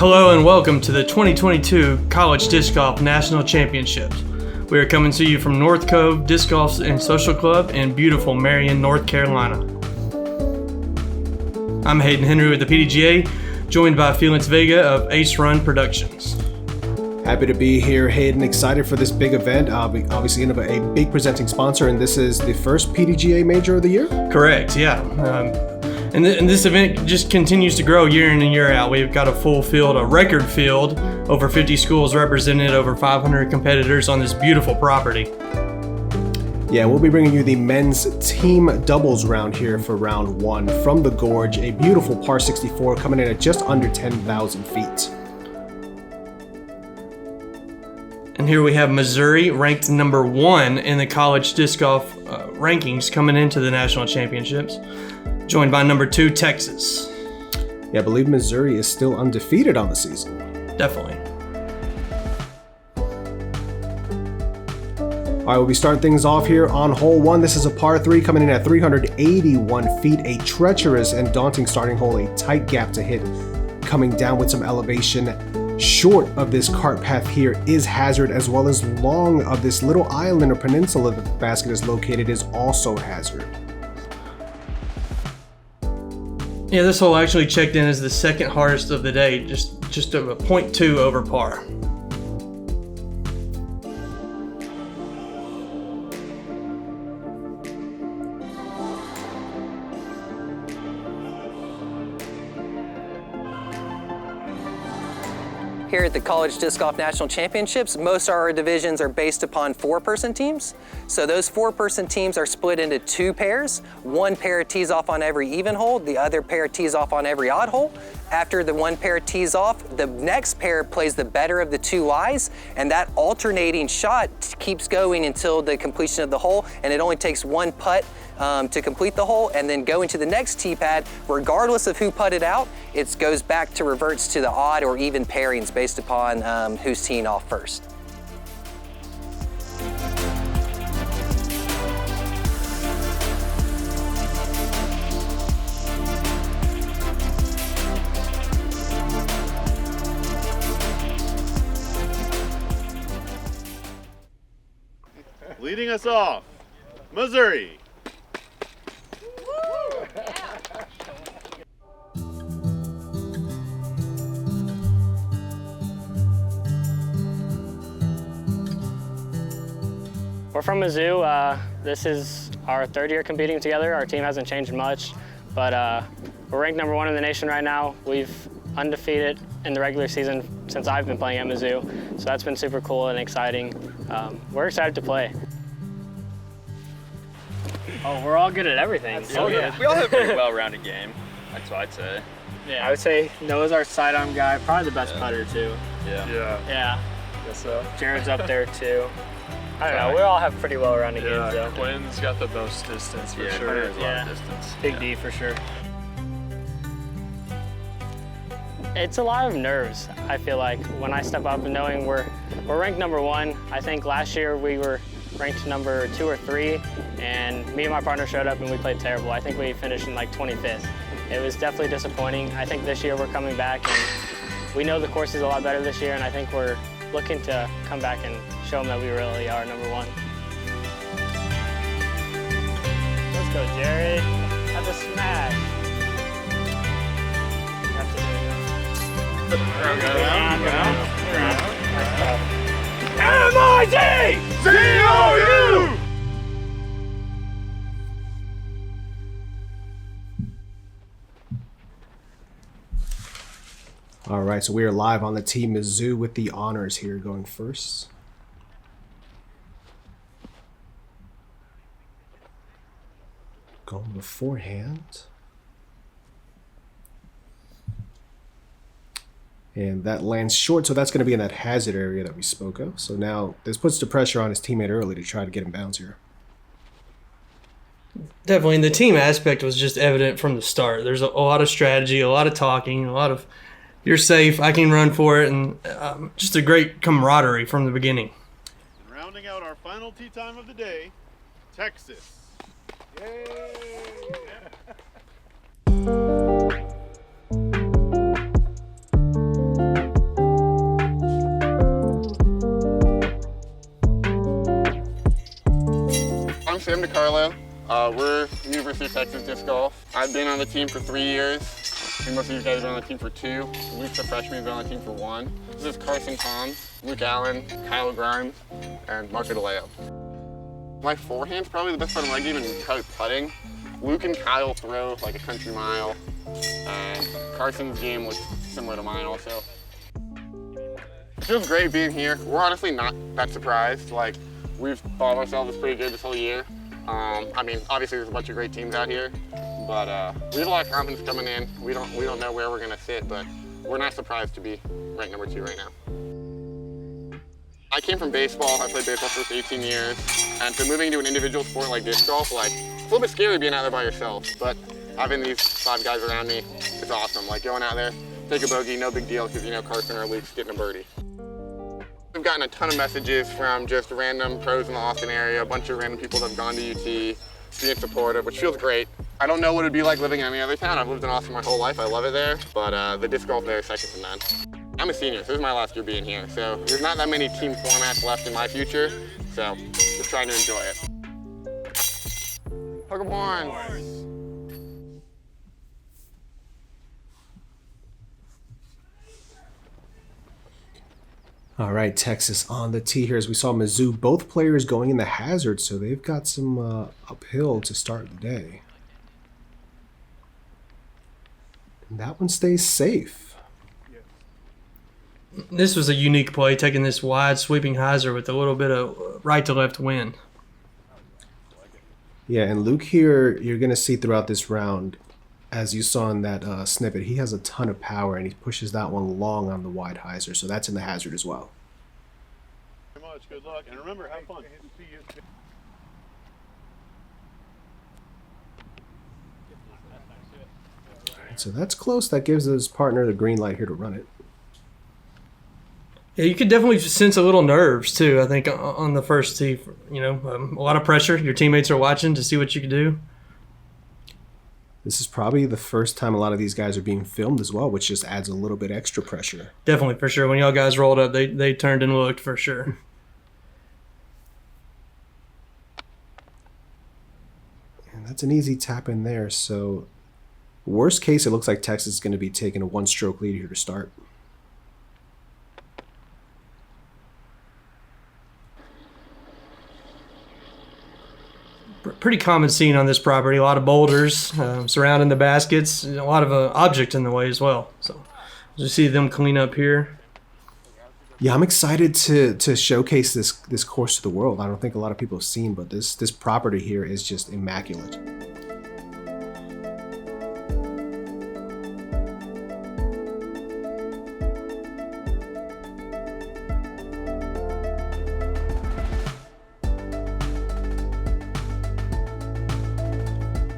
Hello and welcome to the 2022 College Disc Golf National Championships. We are coming to you from North Cove Disc Golf and Social Club in beautiful Marion, North Carolina. I'm Hayden Henry with the PDGA, joined by Felix Vega of Ace Run Productions. Happy to be here, Hayden. Excited for this big event. Obviously, a big presenting sponsor, and this is the first PDGA major of the year? Correct, yeah. And this event just continues to grow year in and year out. We've got a full field, a record field, over 50 schools represented, over 500 competitors on this beautiful property. Yeah, we'll be bringing you the men's team doubles round here for round one from the Gorge. A beautiful par 64 coming in at just under 10,000 feet. And here we have Missouri ranked number 1 in the college disc golf rankings coming into the national championships, joined by number 2, Texas. Yeah, I believe Missouri is still undefeated on the season. Definitely. All right, we'll be starting things off here on hole 1. This is a par 3 coming in at 381 feet, a treacherous and daunting starting hole, a tight gap to hit, coming down with some elevation. Short of this cart path here is hazard, as well as long of this little island or peninsula that the basket is located is also hazard. Yeah, this hole actually checked in as the second hardest of the day, just a 0.2 over par. Here at the College Disc Golf National Championships, most of our divisions are based upon 4-person teams. So those 4-person teams are split into 2 pairs. One pair tees off on every even hole, the other pair tees off on every odd hole. After the one pair tees off, the next pair plays the better of the 2 lies, and that alternating shot keeps going until the completion of the hole, and it only takes one putt to complete the hole, and then going to the next tee pad, regardless of who putted out, it goes back to reverts to the odd or even pairings based upon who's teeing off first. Leading us off, Missouri. We're from Mizzou. This is our 3rd year competing together. Our team hasn't changed much, but we're ranked number 1 in the nation right now. We've undefeated in the regular season since I've been playing at Mizzou, so that's been super cool and exciting. We're excited to play. Oh, we're all good at everything. Oh yeah, we all have a pretty well-rounded game. That's what I'd say. Yeah, I would say Noah's our sidearm guy, probably the best putter too. Yeah. Guess so. Jared's up there too. I don't know, we all have pretty well-rounded games though. Quentin's got the most distance for sure. Quentin has a lot of distance. Big D for sure. It's a lot of nerves, I feel like, when I step up and knowing we're ranked number 1. I think last year we were ranked number 2 or 3, and me and my partner showed up and we played terrible. I think we finished in like 25th. It was definitely disappointing. I think this year we're coming back, and we know the course is a lot better this year, and I think we're looking to come back and show them that we really are number 1. Let's go, Jared. That's a smash. You have to do it. M-I-T-C-O-U! All right, so we are live on the Team Mizzou with the honors here going first. Going beforehand. And that lands short, so that's going to be in that hazard area that we spoke of. So now this puts the pressure on his teammate early to try to get him bounds here. Definitely, and the team aspect was just evident from the start. There's a lot of strategy, a lot of talking, a lot of you're safe, I can run for it, and just a great camaraderie from the beginning. And rounding out our final tee time of the day, Texas. Yay! I'm DiCarlo. We're University of Texas Disc Golf. I've been on the team for 3 years. I think most of you guys have been on the team for 2. Luke's a freshman, he's been on the team for 1. This is Carson, Tomz, Luke Allen, Kyle Greim, and Marco DeLeo. My forehand's probably the best part of my game in putting. Luke and Kyle throw like a country mile, and Carson's game looks similar to mine also. It feels great being here. We're honestly not that surprised. Like, we've thought ourselves as pretty good this whole year. I mean, obviously there's a bunch of great teams out here, but we have a lot of confidence coming in. We don't know where we're gonna sit, but we're not surprised to be ranked number 2 right now. I came from baseball. I played baseball for 18 years, and so moving into an individual sport like disc golf, like, it's a little bit scary being out there by yourself, but having these 5 guys around me is awesome. Like, going out there, take a bogey, no big deal, because you know Carson or Luke's getting a birdie. We've gotten a ton of messages from just random pros in the Austin area, a bunch of random people that have gone to UT, being supportive, which feels great. I don't know what it'd be like living in any other town. I've lived in Austin my whole life. I love it there, but the disc golf there is second to none. I'm a senior, so this is my last year being here. So there's not that many team formats left in my future, so just trying to enjoy it. Hook 'em horns. All right, Texas on the tee here. As we saw Mizzou, both players going in the hazard, so they've got some uphill to start the day. And that one stays safe. This was a unique play, taking this wide sweeping hyzer with a little bit of right to left wind. Yeah, and Luke here, you're going to see throughout this round, as you saw in that snippet, he has a ton of power, and he pushes that one long on the wide hyzer, so that's in the hazard as well. Very much. Good luck, and remember, have fun. All right, so that's close. That gives his partner the green light here to run it. Yeah, you could definitely sense a little nerves too. I think on the first tee, you know, a lot of pressure. Your teammates are watching to see what you can do. This is probably the first time a lot of these guys are being filmed as well, which just adds a little bit extra pressure. Definitely, for sure. When y'all guys rolled up, they turned and looked for sure. And that's an easy tap in there. So worst case, it looks like Texas is going to be taking a 1-stroke lead here to start. Pretty common scene on this property. A lot of boulders surrounding the baskets. A lot of object in the way as well. So you see them clean up here. Yeah, I'm excited to showcase this course to the world. I don't think a lot of people have seen, but this property here is just immaculate.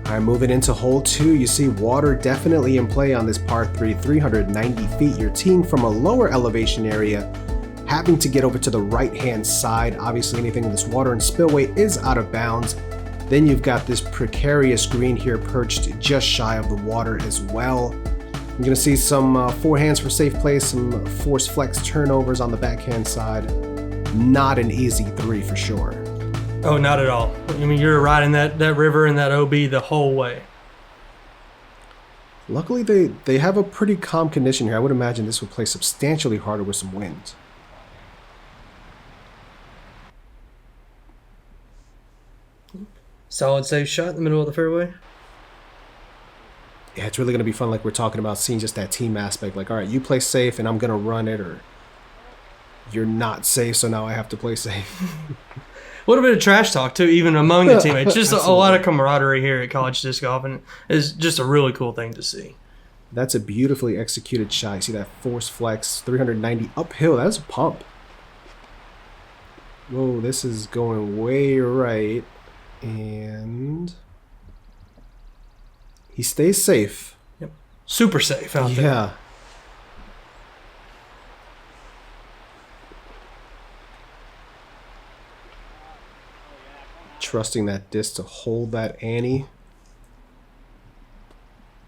All right, moving into hole 2, you see water definitely in play on this par 3, 390 feet. You're teeing from a lower elevation area, having to get over to the right-hand side. Obviously, anything with this water and spillway is out of bounds. Then you've got this precarious green here perched just shy of the water as well. You're going to see some forehands for safe play, some force flex turnovers on the backhand side. Not an easy 3 for sure. Oh, not at all. I mean, you're riding that river and that OB the whole way. Luckily, they have a pretty calm condition here. I would imagine this would play substantially harder with some wind. Solid safe shot in the middle of the fairway. Yeah, it's really going to be fun, like we're talking about, seeing just that team aspect. Like, all right, you play safe and I'm going to run it, or you're not safe, so now I have to play safe. A little bit of trash talk, too, even among the teammates. Just a lot of camaraderie here at college disc golf, and it's just a really cool thing to see. That's a beautifully executed shot. You see that force flex, 390 uphill. That was a pump. Whoa, this is going way right. And he stays safe. Yep. Super safe out there. Yeah. Trusting that disc to hold that ante.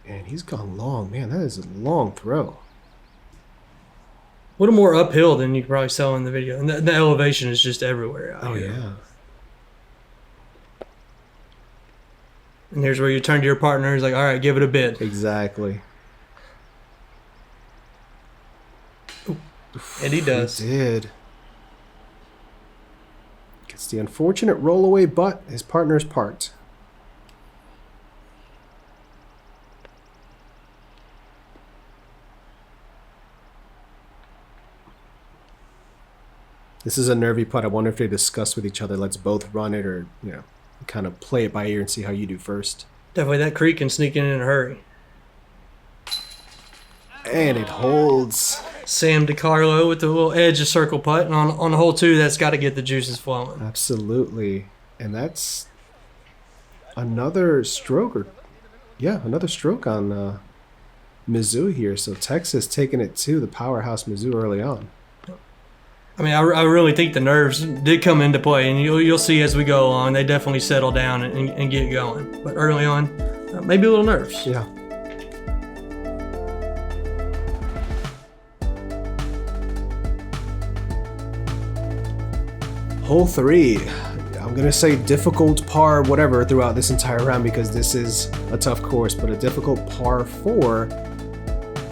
And he's gone long. Man, that is a long throw. A little more uphill than you can probably saw in the video. And the elevation is just everywhere out here. Yeah. And here's where you turn to your partner. He's like, all right, give it a bid. Exactly. And he does. He did. Gets the unfortunate rollaway, but his partner's parked. This is a nervy putt. I wonder if they discuss with each other, let's both run it, or, you know, kind of play it by ear and see how you do first. Definitely that creek can sneak in a hurry. And it holds. Sam DiCarlo with the little edge of circle putt. And on hole 2, that's got to get the juices flowing. Absolutely. And that's another stroke. Another stroke on Mizzou here. So Texas taking it to the powerhouse Mizzou early on. I mean, I really think the nerves did come into play, and you'll see as we go along, they definitely settle down and get going. But early on, maybe a little nerves. Yeah. Hole 3. I'm going to say difficult par whatever throughout this entire round because this is a tough course, but a difficult par 4.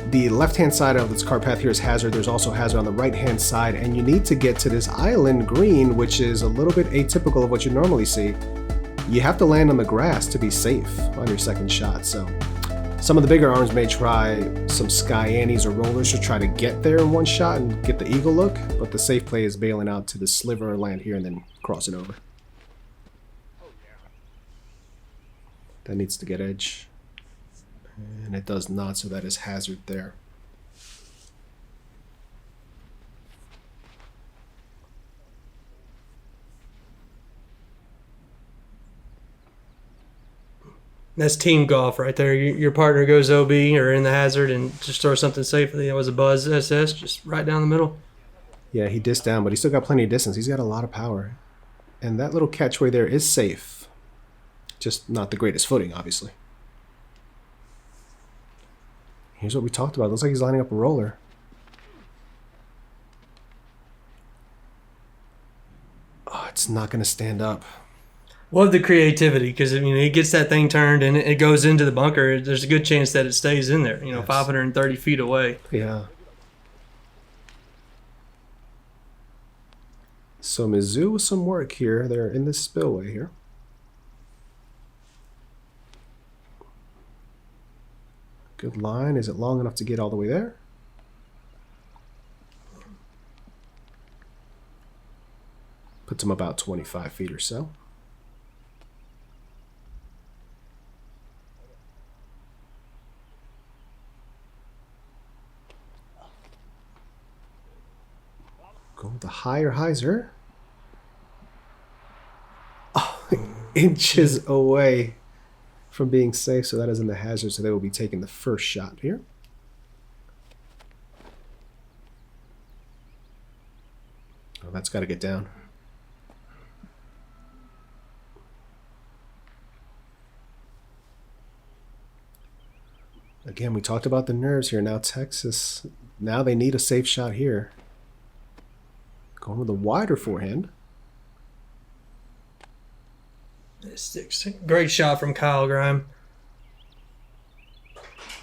The left-hand side of this cart path here is hazard. There's also hazard on the right-hand side, and you need to get to this island green, which is a little bit atypical of what you normally see. You have to land on the grass to be safe on your second shot. So some of the bigger arms may try some sky anties or rollers to try to get there in one shot and get the eagle look, but the safe play is bailing out to the sliver of land here and then crossing over. That needs to get edge. And it does not, so that is hazard there. That's team golf right there. Your partner goes OB or in the hazard and just throws something safe. It was a Buzz SS, just right down the middle. Yeah, he dissed down, but he's still got plenty of distance. He's got a lot of power. And that little catchway there is safe. Just not the greatest footing, obviously. Here's what we talked about. Looks like he's lining up a roller. Oh, it's not going to stand up. Love the creativity because he gets that thing turned and it goes into the bunker. There's a good chance that it stays in there, yes. 530 feet away. Yeah. So Mizzou with some work here. They're in this spillway here. Good line. Is it long enough to get all the way there? Puts him about 25 feet or so. Go with the higher hyzer. Oh, inches away from being safe, so that is in the hazard, so they will be taking the first shot here. Oh, that's got to get down. Again, we talked about the nerves here. Now Texas, now they need a safe shot here. Going with a wider forehand. Great shot from Kyle Greim.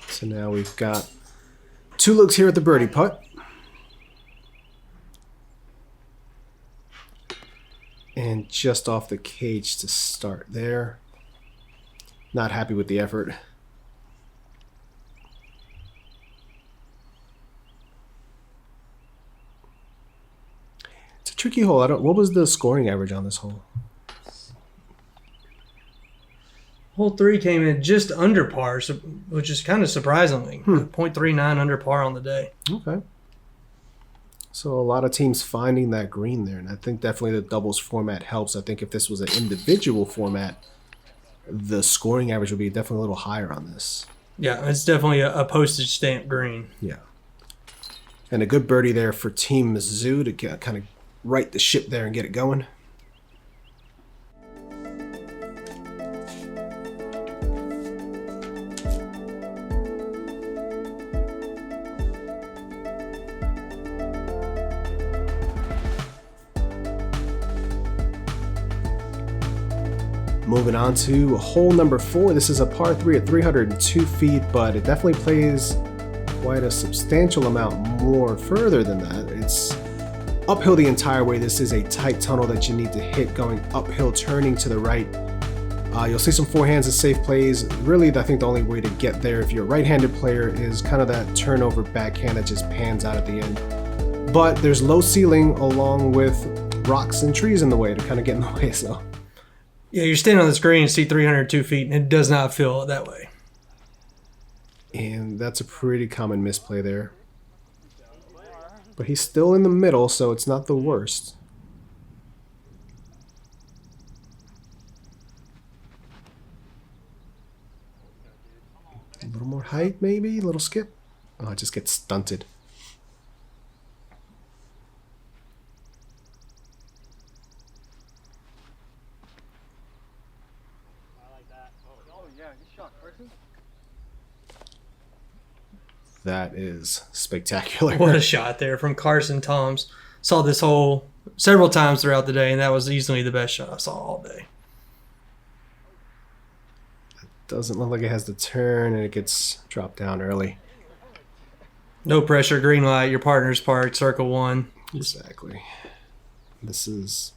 So now we've got 2 looks here at the birdie putt. And just off the cage to start there. Not happy with the effort. It's a tricky hole. What was the scoring average on this hole? Hole 3 came in just under par, which is kind of surprising. 0.39 under par on the day. Okay. So a lot of teams finding that green there, and I think definitely the doubles format helps. I think if this was an individual format, the scoring average would be definitely a little higher on this. Yeah, it's definitely a postage stamp green. Yeah. And a good birdie there for Team Mizzou to kind of right the ship there and get it going. Moving on to hole number 4. This is a par 3 at 302 feet, but it definitely plays quite a substantial amount more further than that. It's uphill the entire way. This is a tight tunnel that you need to hit going uphill, turning to the right. You'll see some forehands and safe plays. Really, I think the only way to get there if you're a right-handed player is kind of that turnover backhand that just pans out at the end. But there's low ceiling along with rocks and trees in the way to kind of get in the way. So Yeah, you're standing on the screen and see 302 feet, and it does not feel that way. And that's a pretty common misplay there. But he's still in the middle, so it's not the worst. A little more height, maybe? A little skip? Oh, it just gets stunted. That is spectacular. What a shot there from Carson Tomz. Saw this hole several times throughout the day, and that was easily the best shot I saw all day. Doesn't look like it has the turn, and it gets dropped down early. No pressure, green light, your partner's parked, circle 1. Exactly. This is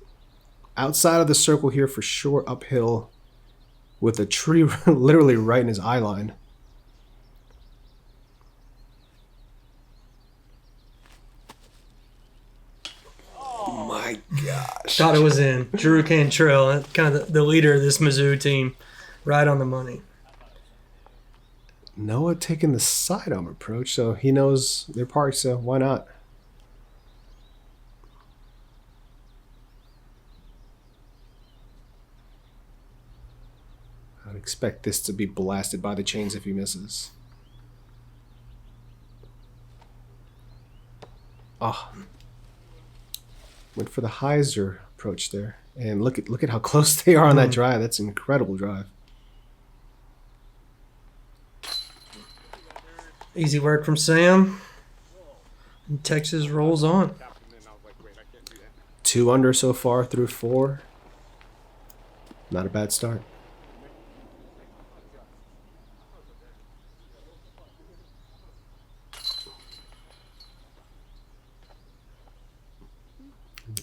outside of the circle here for sure, uphill, with a tree literally right in his eye line. Oh my gosh. Thought it was in. Drew Cantrell, kind of the leader of this Mizzou team, right on the money. Noah taking the sidearm approach, so he knows they're parked, so why not? I'd expect this to be blasted by the chains if he misses. Oh. Went for the hyzer approach there. And look at how close they are on that drive. That's an incredible drive. Easy work from Sam. And Texas rolls on. 2 under so far through 4. Not a bad start.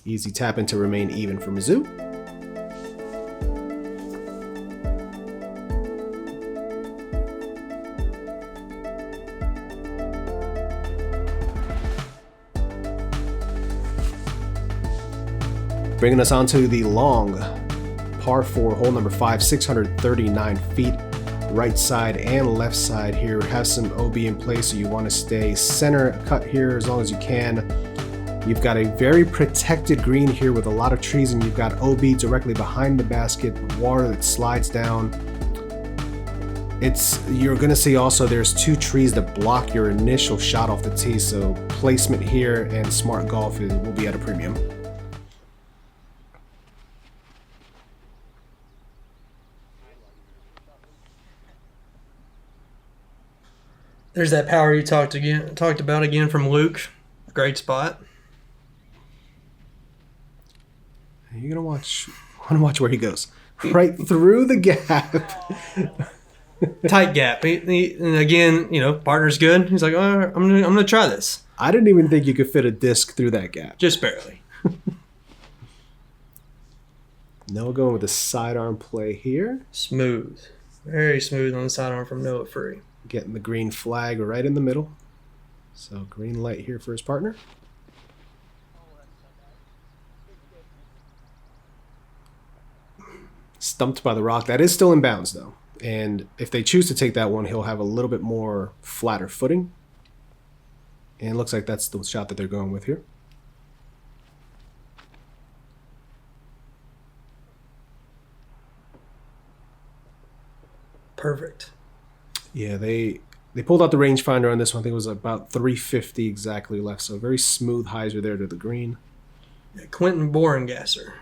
Easy tap in to remain even for Mizzou. Bringing us on to the long par 4, hole number 5, 639 feet. Right side and left side here have some OB in place, so you want to stay center cut here as long as you can. You've got a very protected green here with a lot of trees, and you've got OB directly behind the basket, water that slides down. You're going to see also there's 2 trees that block your initial shot off the tee, so placement here and smart golf will be at a premium. There's that power you talked about again from Luke. Great spot. You're gonna watch where he goes. Right through the gap. Tight gap. And again, partner's good. He's like, oh, I'm gonna try this. I didn't even think you could fit a disc through that gap. Just barely. Noah going with a sidearm play here. Smooth. Very smooth on the sidearm from Noah Free. Getting the green flag right in the middle. So green light here for his partner. Stumped by the rock. That is still in bounds though. And if they choose to take that one, he'll have a little bit more flatter footing. And it looks like that's the shot that they're going with here. Perfect. Yeah, they pulled out the rangefinder on this one. I think it was about 350 exactly left. So very smooth hyzer there to the green. Yeah, Quentin Borengasser,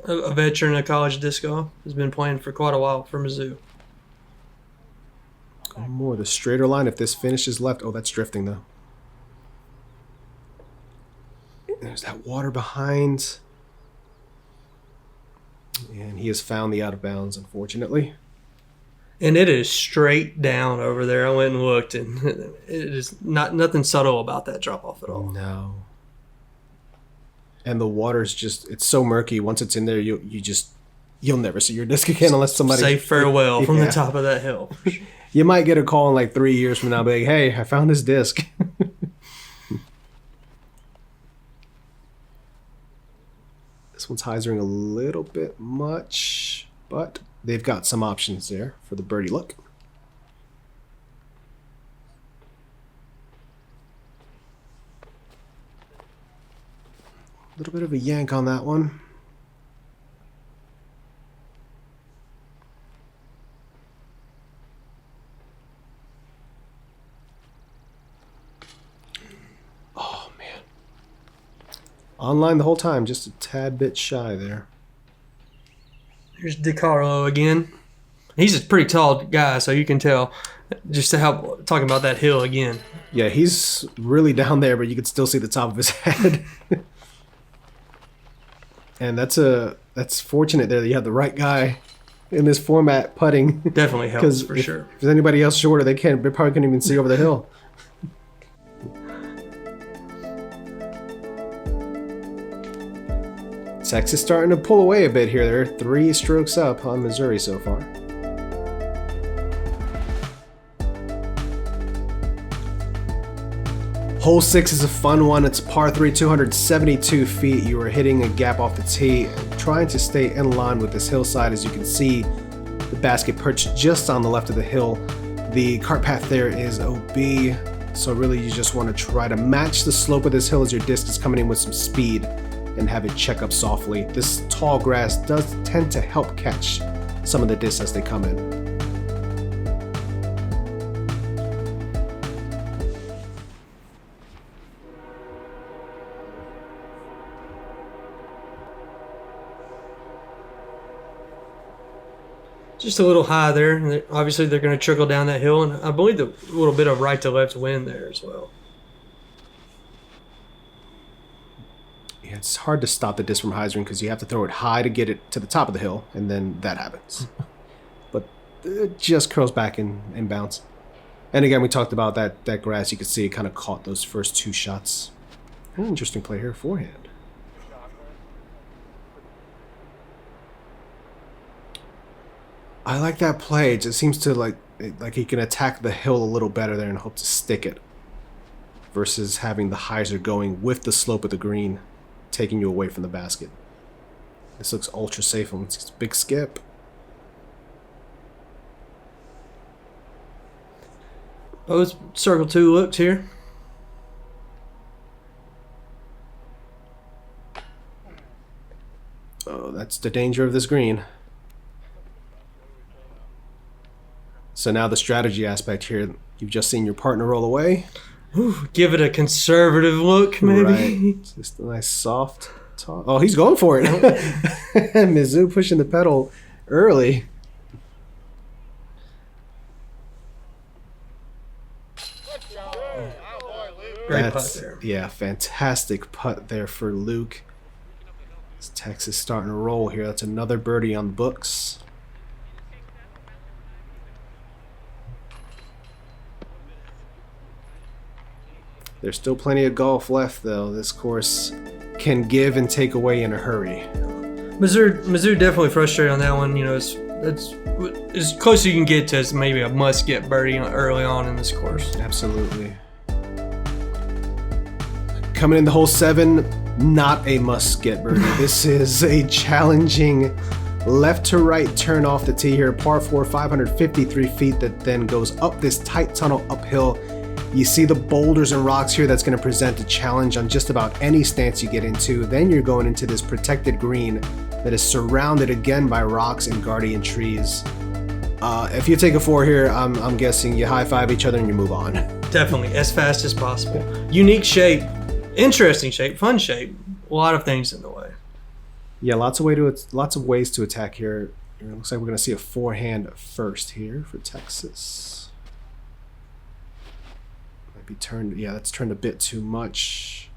a veteran of college disc golf, has been playing for quite a while for Mizzou. One more, the straighter line. If this finishes left, oh, that's drifting though. There's that water behind. And he has found the out of bounds, unfortunately. And it is straight down over there. I went and looked, and it is nothing subtle about that drop off at all. No. And the water's just, it's so murky. Once it's in there, you'll never see your disc again unless somebody... Say farewell from the top of that hill. You might get a call in like 3 years from now, be like, hey, I found this disc. This one's hyzering a little bit much, but they've got some options there for the birdie look. A little bit of a yank on that one. Oh, man. Online the whole time, just a tad bit shy there. Here's DiCarlo again. He's a pretty tall guy, so you can tell. Just to help talking about that hill again. Yeah, he's really down there, but you can still see the top of his head. And that's fortunate there that you have the right guy in this format putting. Definitely helps for sure. If there's anybody else shorter, they probably couldn't even see over the hill. Texas starting to pull away a bit here. They're 3 strokes up on Missouri so far. Hole 6 is a fun one. It's a par 3, 272 feet. You are hitting a gap off the tee, trying to stay in line with this hillside. As you can see, the basket perched just on the left of the hill. The cart path there is OB, so really you just want to try to match the slope of this hill as your disc is coming in with some speed and have it check up softly. This tall grass does tend to help catch some of the discs as they come in. Just a little high there. Obviously, they're going to trickle down that hill, and I believe a little bit of right to left wind there as well. Yeah, it's hard to stop the disc from hyzering because you have to throw it high to get it to the top of the hill, and then that happens. But it just curls back and bounce. And again, we talked about that grass. You can see it kind of caught those first 2 shots. An interesting play here, forehand. I like that play. It just seems to like he can attack the hill a little better there and hope to stick it, versus having the hyzer going with the slope of the green, taking you away from the basket. This looks ultra safe on this big skip. Both circle 2 looks here. Oh, that's the danger of this green. So now the strategy aspect here, you've just seen your partner roll away. Ooh, give it a conservative look, maybe. Right. Just a nice soft top. Oh, he's going for it. Mizzou pushing the pedal early. Great putt there. Yeah, fantastic putt there for Luke. It's Texas starting to roll here. That's another birdie on the books. There's still plenty of golf left, though. This course can give and take away in a hurry. Mizzou definitely frustrated on that one. You know, it's as close as you can get to as maybe a must-get birdie early on in this course. Absolutely. Coming into hole 7, not a must-get birdie. This is a challenging left to right turn off the tee here. Par 4, 553 feet that then goes up this tight tunnel uphill. You see the boulders and rocks here. That's going to present a challenge on just about any stance you get into. Then you're going into this protected green that is surrounded again by rocks and guardian trees. If you take a 4 here, I'm guessing you high-five each other and you move on. Definitely, as fast as possible. Unique shape, interesting shape, fun shape. A lot of things in the way. Yeah, lots of ways to attack here. It looks like we're going to see a forehand first here for Texas. That's turned a bit too much,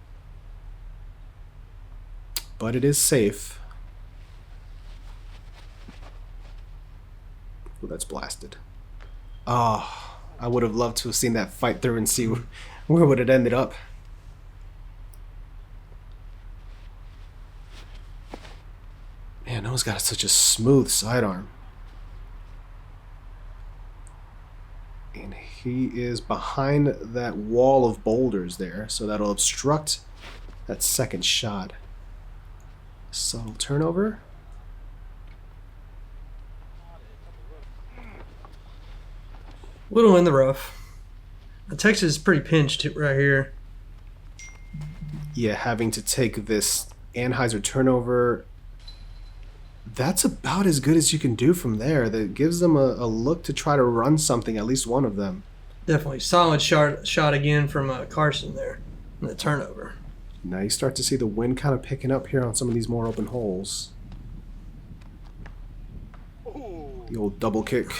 but it is safe. Ooh, that's blasted. Oh, I would have loved to have seen that fight through and see where would it ended up. Man, Noah's got such a smooth sidearm. And he is behind that wall of boulders there, so that'll obstruct that second shot. Subtle turnover. Little in the rough. Texas is pretty pinched right here. Yeah, having to take this Anheuser turnover. That's about as good as you can do from there. That gives them a look to try to run something, at least one of them. Definitely solid shot again from Carson there in the turnover. Now you start to see the wind kind of picking up here on some of these more open holes. The old double kick.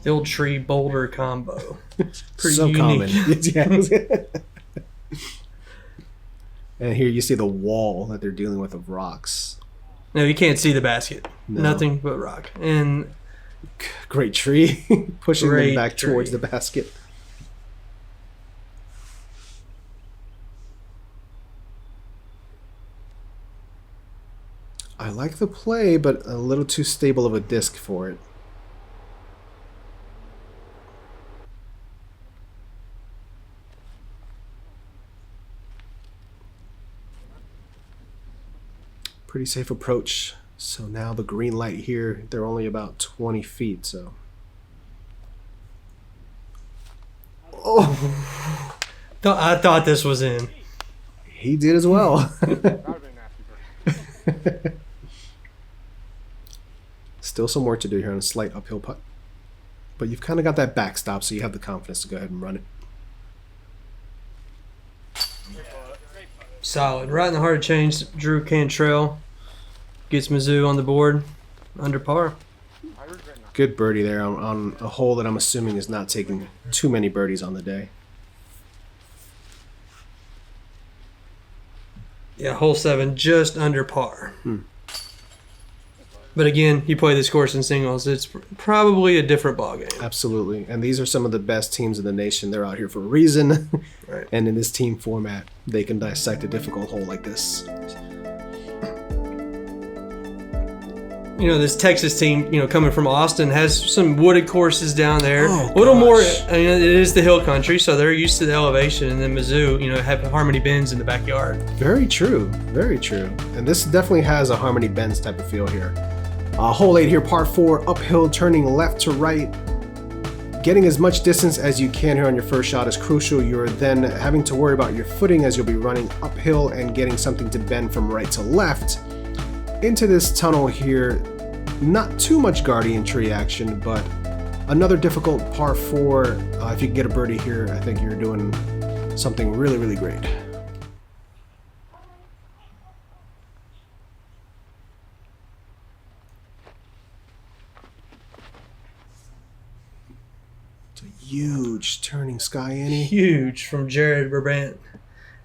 The old tree boulder combo. Pretty so unique. common. And here you see the wall that they're dealing with of rocks. No, you can't see the basket. No. Nothing but rock. And great tree pushing them great back tree. towards the basket. I like the play, but a little too stable of a disc for it. Pretty safe approach. So now the green light here, they're only about 20 feet, so. Oh! I thought this was in. He did as well. Still some work to do here on a slight uphill putt. But you've kind of got that backstop, so you have the confidence to go ahead and run it. Solid. Right in the heart of change, Drew Cantrell gets Mizzou on the board. Under par. Good birdie there on a hole that I'm assuming is not taking too many birdies on the day. Yeah, hole 7, just under par. But again, you play this course in singles, it's probably a different ballgame. Absolutely. And these are some of the best teams in the nation. They're out here for a reason. Right. And in this team format, they can dissect a difficult hole like this. You know, this Texas team, coming from Austin, has some wooded courses down there. Oh, a little more, gosh. it is the hill country, so they're used to the elevation. And then Mizzou, have Harmony Bends in the backyard. Very true. Very true. And this definitely has a Harmony Bends type of feel here. Hole 8 here, par 4, uphill, turning left to right. Getting as much distance as you can here on your first shot is crucial. You're then having to worry about your footing as you'll be running uphill and getting something to bend from right to left. Into this tunnel here, not too much guardian tree action, but another difficult par 4. If you can get a birdie here, I think you're doing something really, really great. Huge turning sky, Annie. Huge from Jared Brabant.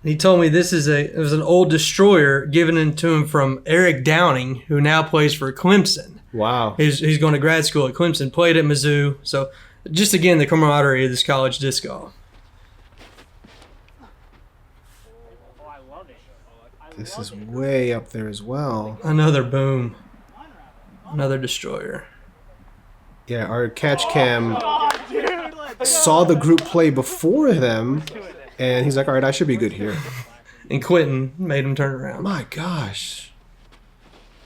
And he told me it was an old destroyer given to him from Eric Downing, who now plays for Clemson. Wow. He's going to grad school at Clemson, played at Mizzou. So just again, the camaraderie of this college disc golf. This is way up there as well. Another boom. Another destroyer. Yeah, our catch cam saw the group play before them, and he's like, all right, I should be good here. And Quentin made him turn around. My gosh.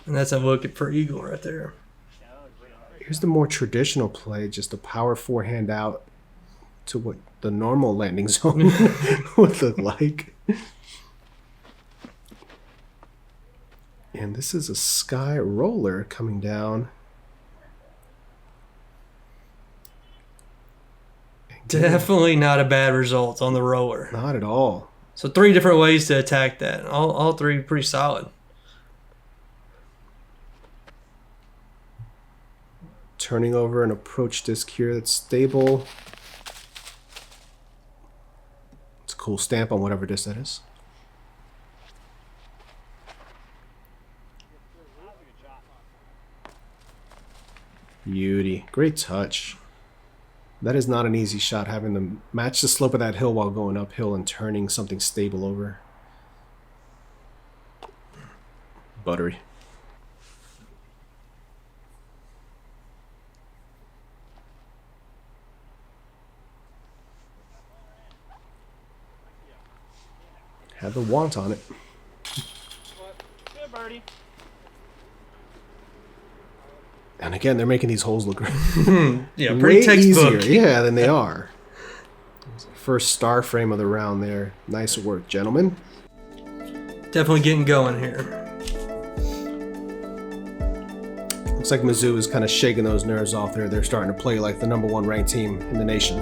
And that's a look for Eagle right there. Here's the more traditional play, just a power forehand out to what the normal landing zone would look like. And this is a sky roller coming down. Definitely not a bad result on the roller. Not at all. So 3 different ways to attack that. All 3 pretty solid. Turning over an approach disc here that's stable. It's a cool stamp on whatever disc that is. Beauty. Great touch. That is not an easy shot, having them match the slope of that hill while going uphill and turning something stable over. Buttery. Had the want on it. Good birdie. And again, they're making these holes look Yeah, pretty way textbook. easier, yeah, than they are. First star frame of the round there. Nice work, gentlemen. Definitely getting going here. Looks like Mizzou is kind of shaking those nerves off there. They're starting to play like the #1 ranked team in the nation.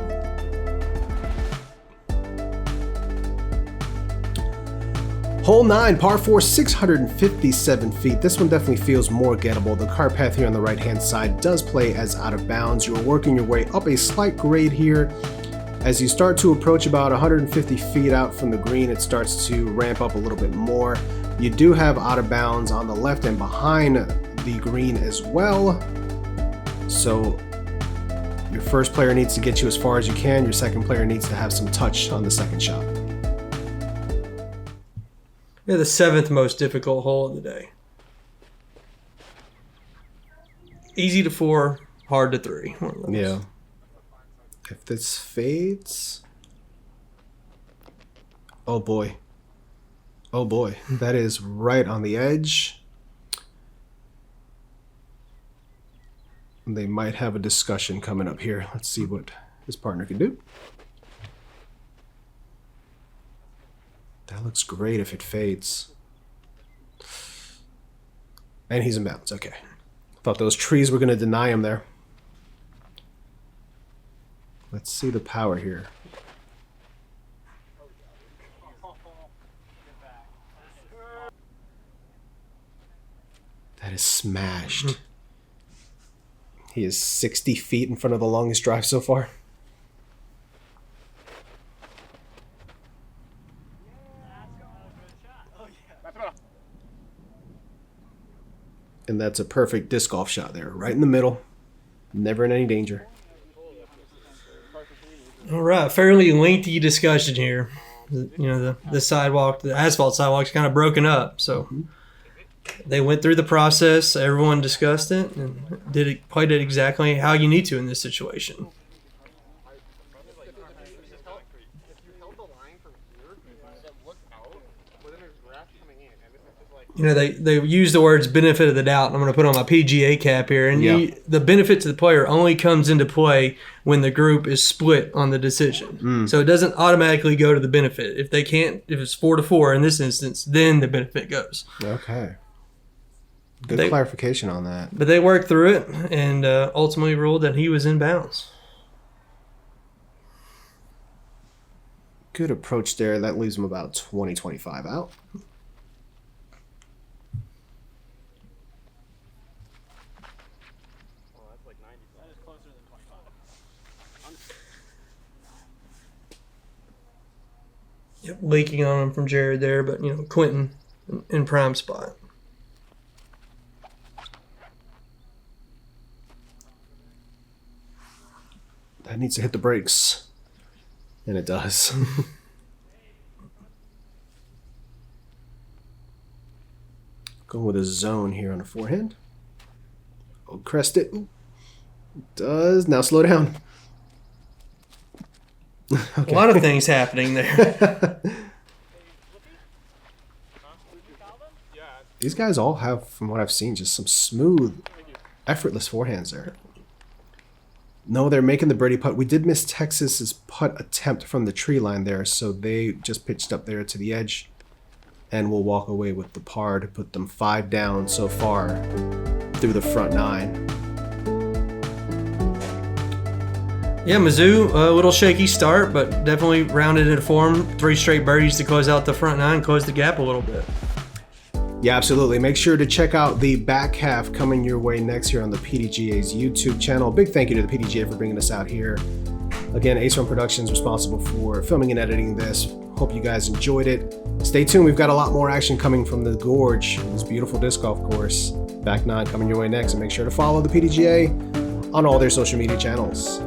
Hole 9, par 4, 657 feet. This one definitely feels more gettable. The cart path here on the right-hand side does play as out of bounds. You're working your way up a slight grade here. As you start to approach about 150 feet out from the green, it starts to ramp up a little bit more. You do have out of bounds on the left and behind the green as well. So your first player needs to get you as far as you can. Your second player needs to have some touch on the second shot. Yeah, the 7th most difficult hole of the day. Easy to 4, hard to 3. Yeah. If this fades... Oh boy. Oh boy. That is right on the edge. They might have a discussion coming up here. Let's see what his partner can do. That looks great if it fades. And he's in bounds. Okay. Thought those trees were going to deny him there. Let's see the power here. That is smashed. He is 60 feet in front of the longest drive so far. And that's a perfect disc golf shot there, right in the middle. Never in any danger. All right, fairly lengthy discussion here. You know, the sidewalk, the asphalt sidewalk's kind of broken up. So they went through the process. Everyone discussed it and played it exactly how you need to in this situation. You know, they use the words benefit of the doubt. I'm going to put on my PGA cap here. And the benefit to the player only comes into play when the group is split on the decision. So it doesn't automatically go to the benefit. If it's 4-4 in this instance, then the benefit goes. Okay. Good clarification on that. But they worked through it and ultimately ruled that he was in bounds. Good approach there. That leaves him about 20-25 out. Yep, leaking on him from Jared there, but you know, Quentin in prime spot. That needs to hit the brakes. And it does. Going with a zone here on the forehand. Oh, crest it. Ooh. Does. Now slow down. Okay. A lot of things happening there. These guys all have, from what I've seen, just some smooth, effortless forehands there. No, they're making the birdie putt. We did miss Texas's putt attempt from the tree line there, so they just pitched up there to the edge and will walk away with the par to put them 5 down so far through the front 9. Yeah, Mizzou, a little shaky start, but definitely rounded into form. 3 straight birdies to close out the front 9, close the gap a little bit. Yeah, absolutely. Make sure to check out the back half coming your way next here on the PDGA's YouTube channel. Big thank you to the PDGA for bringing us out here. Again, Ace Run Productions responsible for filming and editing this. Hope you guys enjoyed it. Stay tuned. We've got a lot more action coming from the Gorge, this beautiful disc golf course. Back 9 coming your way next, and make sure to follow the PDGA on all their social media channels.